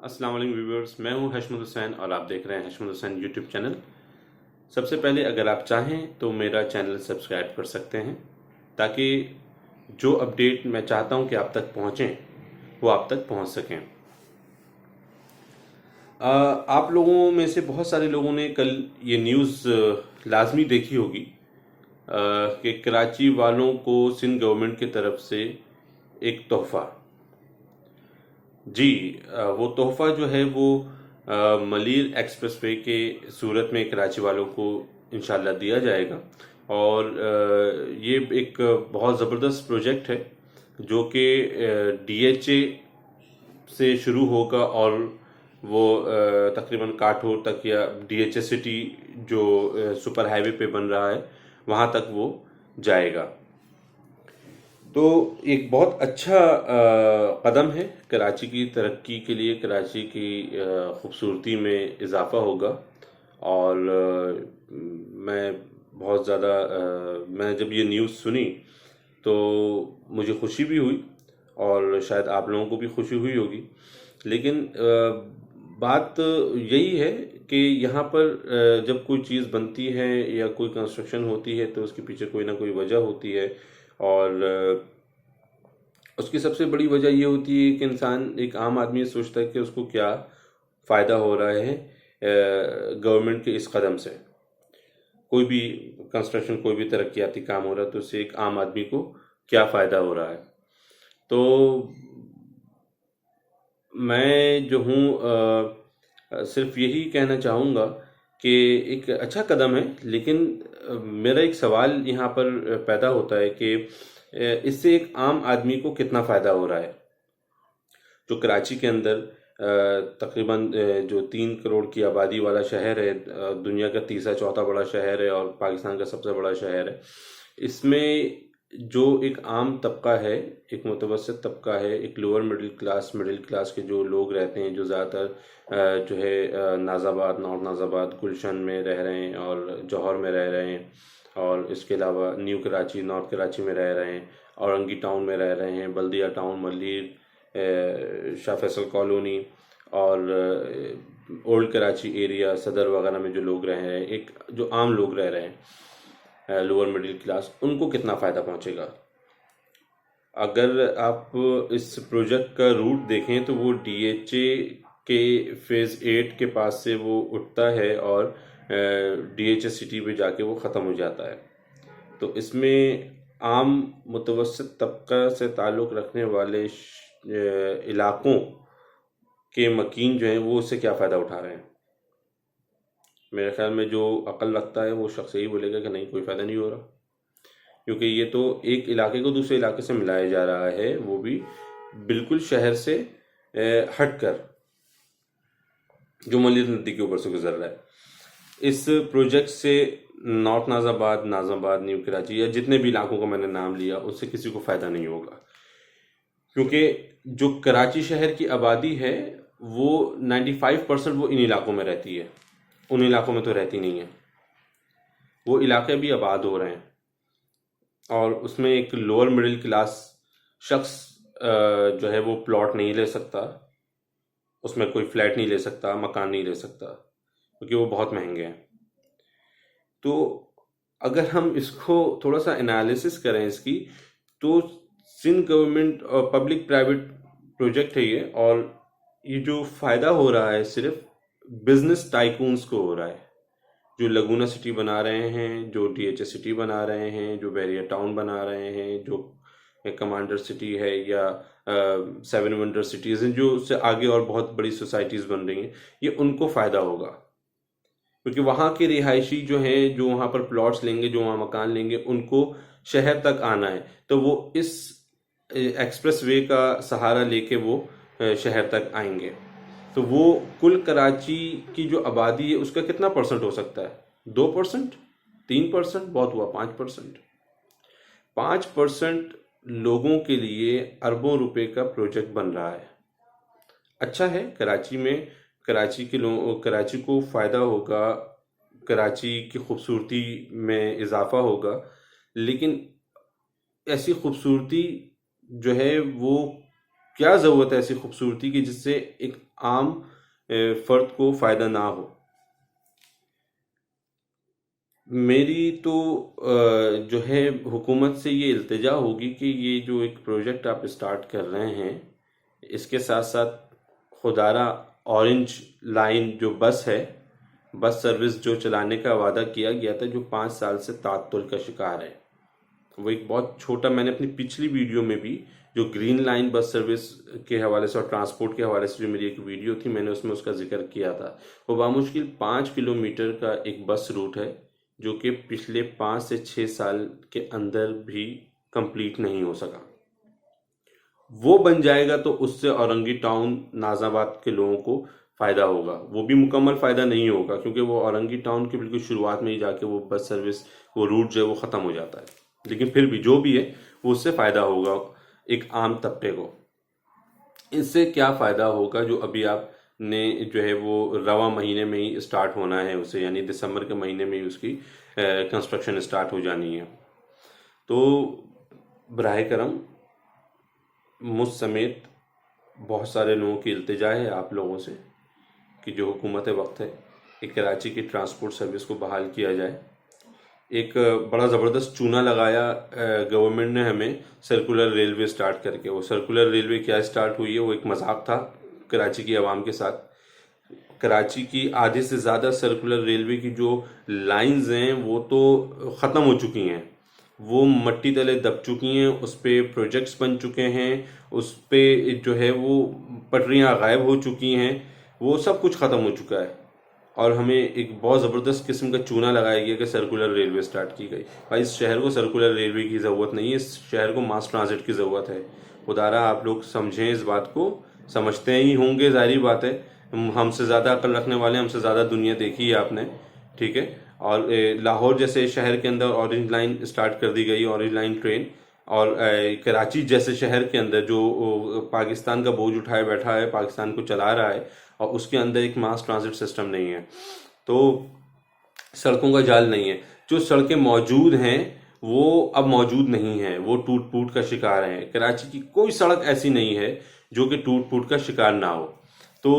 السلام علیکم ویورز، میں ہوں حشمت حسین اور آپ دیکھ رہے ہیں حشمت حسین یوٹیوب چینل۔ سب سے پہلے اگر آپ چاہیں تو میرا چینل سبسکرائب کر سکتے ہیں تاکہ جو اپڈیٹ میں چاہتا ہوں کہ آپ تک پہنچیں وہ آپ تک پہنچ سکیں۔ آپ لوگوں میں سے بہت سارے لوگوں نے کل یہ نیوز لازمی دیکھی ہوگی کہ کراچی والوں کو سندھ گورنمنٹ کی طرف سے ایک تحفہ، جی وہ تحفہ جو ہے وہ ملیر ایکسپریس وے کے صورت میں کراچی والوں کو انشاءاللہ دیا جائے گا۔ اور یہ ایک بہت زبردست پروجیکٹ ہے جو کہ ڈی ایچ اے سے شروع ہوگا اور وہ تقریباً کاٹھور تک یا ڈی ایچ اے سٹی جو سپر ہائی وے پہ بن رہا ہے وہاں تک وہ جائے گا۔ تو ایک بہت اچھا قدم ہے کراچی کی ترقی کے لیے، کراچی کی خوبصورتی میں اضافہ ہوگا۔ اور میں بہت زیادہ میں جب یہ نیوز سنی تو مجھے خوشی بھی ہوئی اور شاید آپ لوگوں کو بھی خوشی ہوئی ہوگی، لیکن بات یہی ہے کہ یہاں پر جب کوئی چیز بنتی ہے یا کوئی کنسٹرکشن ہوتی ہے تو اس کے پیچھے کوئی نہ کوئی وجہ ہوتی ہے، اور اس کی سب سے بڑی وجہ یہ ہوتی ہے کہ انسان، ایک عام آدمی سوچتا ہے کہ اس کو کیا فائدہ ہو رہا ہے گورنمنٹ کے اس قدم سے۔ کوئی بھی کنسٹرکشن، کوئی بھی ترقیاتی کام ہو رہا ہے تو اس سے ایک عام آدمی کو کیا فائدہ ہو رہا ہے۔ تو میں جو ہوں صرف یہی کہنا چاہوں گا کہ ایک اچھا قدم ہے، لیکن میرا ایک سوال یہاں پر پیدا ہوتا ہے کہ اس سے ایک عام آدمی کو کتنا فائدہ ہو رہا ہے، جو کراچی کے اندر تقریباً جو 3 کروڑ کی آبادی والا شہر ہے، دنیا کا تیسرا چوتھا بڑا شہر ہے اور پاکستان کا سب سے بڑا شہر ہے۔ اس میں جو ایک عام طبقہ ہے، ایک متوسط طبقہ ہے، ایک لوور مڈل کلاس کے جو لوگ رہتے ہیں، جو زیادہ تر جو ہے ناز آباد، نارتھ ناز آباد، گلشن میں رہ رہے ہیں اور جوہر میں رہ رہے ہیں، اور اس کے علاوہ نیو کراچی، نارتھ کراچی میں رہ رہے ہیں، اورنگی ٹاؤن میں رہ رہے ہیں، بلدیہ ٹاؤن، ملیر، شاہ فیصل کالونی اور اولڈ کراچی ایریا، صدر وغیرہ میں جو لوگ رہ رہے ہیں، ایک جو عام لوگ رہ رہے ہیں لوور مڈل کلاس، ان کو کتنا فائدہ پہنچے گا؟ اگر آپ اس پروجیکٹ کا روٹ دیکھیں تو وہ ڈی ایچ اے کے فیز 8 کے پاس سے وہ اٹھتا ہے اور ڈی ایچ اے سٹی پہ جا کے وہ ختم ہو جاتا ہے۔ تو اس میں عام متوسط طبقہ سے تعلق رکھنے والے علاقوں کے مکین جو ہیں وہ اس سے کیا فائدہ اٹھا رہے ہیں؟ میرے خیال میں جو عقل رکھتا ہے وہ شخص یہی بولے گا کہ نہیں، کوئی فائدہ نہیں ہو رہا، کیونکہ یہ تو ایک علاقے کو دوسرے علاقے سے ملایا جا رہا ہے، وہ بھی بالکل شہر سے ہٹ کر، جو ملیر ندی کے اوپر سے گزر رہا ہے۔ اس پروجیکٹ سے نارتھ ناز آباد، نیو کراچی یا جتنے بھی علاقوں کا میں نے نام لیا، اس سے کسی کو فائدہ نہیں ہوگا، کیونکہ جو کراچی شہر کی آبادی ہے وہ 95% وہ ان علاقوں میں رہتی ہے، ان علاقوں میں تو رہتی نہیں ہے۔ وہ علاقے بھی آباد ہو رہے ہیں اور اس میں ایک لوور مڈل کلاس شخص جو ہے وہ پلاٹ نہیں لے سکتا، اس میں کوئی فلیٹ نہیں لے سکتا، مکان نہیں لے سکتا، کیونکہ وہ بہت مہنگے ہیں۔ تو اگر ہم اس کو تھوڑا سا انالیسس کریں اس کی، تو سندھ گورنمنٹ اور پبلک پرائیویٹ پروجیکٹ ہے یہ، اور یہ جو فائدہ ہو رہا ہے صرف بزنس ٹائکونز کو ہو رہا ہے، جو لگونا سٹی بنا رہے ہیں، جو ڈی ایچ اے سٹی بنا رہے ہیں، جو بحریہ ٹاؤن بنا رہے ہیں، جو کمانڈر سٹی ہے یا 7 ونڈر سٹیز ہیں، جو اس سے آگے اور بہت بڑی سوسائٹیز بن رہی ہیں، یہ ان کو فائدہ ہوگا، کیونکہ وہاں کے رہائشی جو ہیں، جو وہاں پر پلاٹس لیں گے، جو وہاں مکان لیں گے، ان کو شہر تک آنا ہے، تو وہ اس ایکسپریس وے کا سہارا لے کے وہ شہر تک آئیں گے۔ تو وہ کل کراچی کی جو آبادی ہے اس کا کتنا پرسنٹ ہو سکتا ہے؟ 2%، 3%، بہت ہوا 5%۔ 5% لوگوں کے لیے اربوں روپے کا پروجیکٹ بن رہا ہے۔ اچھا ہے، کراچی میں کراچی کو فائدہ ہوگا، کراچی کی خوبصورتی میں اضافہ ہوگا، لیکن ایسی خوبصورتی جو ہے وہ کیا ضرورت ہے ایسی خوبصورتی کی جس سے ایک عام فرد کو فائدہ نہ ہو؟ میری تو جو ہے حکومت سے یہ التجا ہوگی کہ یہ جو ایک پروجیکٹ آپ اسٹارٹ کر رہے ہیں اس کے ساتھ ساتھ خدارہ اورنج لائن جو بس ہے، بس سروس جو چلانے کا وعدہ کیا گیا تھا، جو 5 سال سے تعطل کا شکار ہے، وہ ایک بہت چھوٹا، میں نے اپنی پچھلی ویڈیو میں بھی جو گرین لائن بس سروس کے حوالے سے اور ٹرانسپورٹ کے حوالے سے جو میری ایک ویڈیو تھی، میں نے اس میں اس کا ذکر کیا تھا۔ وہ بامشکل 5 کلومیٹر کا ایک بس روٹ ہے جو کہ پچھلے 5 سے 6 سال کے اندر بھی کمپلیٹ نہیں ہو سکا۔ وہ بن جائے گا تو اس سے اورنگی ٹاؤن ناز آباد کے لوگوں کو فائدہ ہوگا۔ وہ بھی مکمل فائدہ نہیں ہوگا کیونکہ وہ اورنگی ٹاؤن کے بالکل شروعات میں ہی جا کے وہ بس سروس، وہ روٹ جو ہے وہ ختم ہو جاتا ہے، لیکن پھر بھی جو بھی ہے وہ اس سے فائدہ ہوگا ایک عام طبقے کو۔ اس سے کیا فائدہ ہوگا؟ جو ابھی آپ نے جو ہے وہ رواں مہینے میں ہی اسٹارٹ ہونا ہے اسے، یعنی دسمبر کے مہینے میں ہی اس کی کنسٹرکشن اسٹارٹ ہو جانی ہے۔ تو براہ کرم مجھ سمیت بہت سارے لوگوں کی التجا ہے آپ لوگوں سے کہ جو حکومت وقت ہے ایک کراچی کی ٹرانسپورٹ سروس کو بحال کیا جائے۔ ایک بڑا زبردست چونا لگایا گورنمنٹ نے ہمیں سرکولر ریلوے سٹارٹ کر کے۔ وہ سرکولر ریلوے کیا سٹارٹ ہوئی ہے؟ وہ ایک مذاق تھا کراچی کی عوام کے ساتھ۔ کراچی کی آدھے سے زیادہ سرکولر ریلوے کی جو لائنز ہیں وہ تو ختم ہو چکی ہیں، وہ مٹی تلے دب چکی ہیں، اس پہ پروجیکٹس بن چکے ہیں، اس پہ جو ہے وہ پٹریاں غائب ہو چکی ہیں، وہ سب کچھ ختم ہو چکا ہے، اور ہمیں ایک بہت زبردست قسم کا چونا لگایا گیا کہ سرکولر ریلوے سٹارٹ کی گئی۔ بھائی اس شہر کو سرکولر ریلوے کی ضرورت نہیں ہے، اس شہر کو ماس ٹرانزٹ کی ضرورت ہے۔ خدارا آپ لوگ سمجھیں اس بات کو، سمجھتے ہی ہوں گے، ظاہری بات ہے، ہم سے زیادہ عقل رکھنے والے، ہم سے زیادہ دنیا دیکھی ہے آپ نے، ٹھیک ہے۔ اور لاہور جیسے شہر کے اندر اورنج لائن اسٹارٹ کر دی گئی، اورنج لائن ٹرین، اور کراچی جیسے شہر کے اندر جو پاکستان کا بوجھ اٹھائے بیٹھا ہے، پاکستان کو چلا رہا ہے، اور اس کے اندر ایک ماس ٹرانزٹ سسٹم نہیں ہے، تو سڑکوں کا جال نہیں ہے۔ جو سڑکیں موجود ہیں وہ اب موجود نہیں ہیں، وہ ٹوٹ پھوٹ کا شکار ہیں۔ کراچی کی کوئی سڑک ایسی نہیں ہے جو کہ ٹوٹ پھوٹ کا شکار نہ ہو۔ تو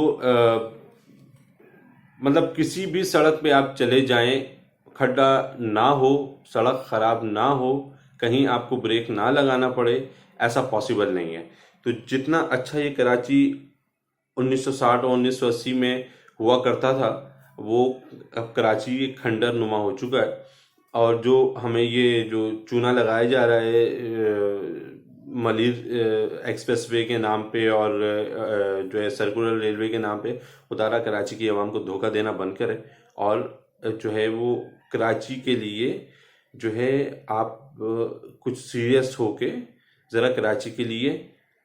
مطلب کسی بھی سڑک پہ آپ چلے جائیں، کھڈا نہ ہو، سڑک خراب نہ ہو، کہیں آپ کو بریک نہ لگانا پڑے، ایسا پاسبل نہیں ہے۔ تو جتنا اچھا یہ کراچی 1960 اور 1980 میں ہوا کرتا تھا، وہ اب کراچی ایک کھنڈر نما ہو چکا ہے، اور جو ہمیں یہ جو چونا لگایا جا رہا ہے ملیر ایکسپریس وے کے نام پہ اور جو ہے سرکولر ریلوے کے نام پہ، خدارا کراچی کی عوام کو دھوکہ دینا بند کرے، اور جو ہے وہ کراچی کے لیے جو ہے آپ کچھ سیریس ہو کے ذرا کراچی کے لیے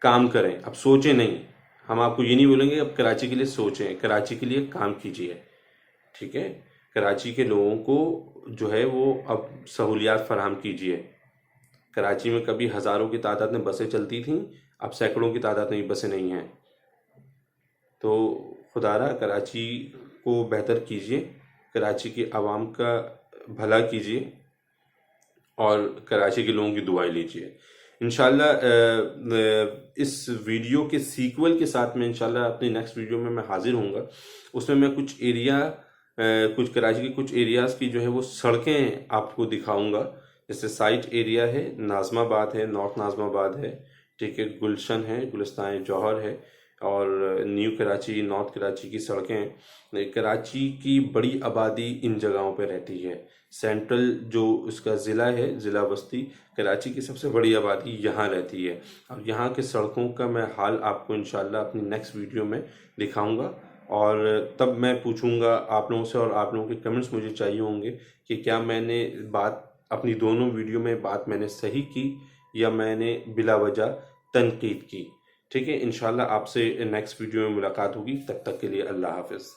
کام کریں۔ اب سوچیں نہیں، ہم آپ کو یہ نہیں بولیں گے اب کراچی کے لیے سوچیں، کراچی کے لیے کام کیجیے، ٹھیک ہے۔ کراچی کے لوگوں کو جو ہے وہ اب سہولیات فراہم کیجیے۔ کراچی میں کبھی ہزاروں کی تعداد میں بسیں چلتی تھیں، اب سینکڑوں کی تعداد میں بسیں نہیں ہیں۔ تو خدارا کراچی کو بہتر کیجیے، کراچی کی عوام کا بھلا کیجیے، اور کراچی کے لوگوں کی دعائیں لیجیے۔ انشاءاللہ اس ویڈیو کے سیکول کے ساتھ میں انشاءاللہ اپنی نیکسٹ ویڈیو میں حاضر ہوں گا۔ اس میں کچھ کراچی کے کچھ ایریاز کی جو ہے وہ سڑکیں آپ کو دکھاؤں گا، جیسے سائٹ ایریا ہے، ناظم آباد ہے، نارتھ ناظم آباد ہے، ٹھیک ہے، گلشن ہے، گلستان جوہر ہے، اور نیو کراچی، نارتھ کراچی کی سڑکیں۔ کراچی کی بڑی آبادی ان جگہوں پہ رہتی ہے۔ سینٹرل جو اس کا ضلع ہے، ضلع بستی، کراچی کی سب سے بڑی آبادی یہاں رہتی ہے، اور یہاں کے سڑکوں کا میں حال آپ کو انشاءاللہ اپنی نیکسٹ ویڈیو میں دکھاؤں گا، اور تب میں پوچھوں گا آپ لوگوں سے، اور آپ لوگوں کے کمنٹس مجھے چاہیے ہوں گے کہ کیا میں نے اپنی دونوں ویڈیو میں بات میں نے صحیح کی یا میں نے بلا وجہ تنقید کی، ٹھیک ہے۔ انشاءاللہ آپ سے نیکسٹ ویڈیو میں ملاقات ہوگی، تب تک کے لیے اللہ حافظ۔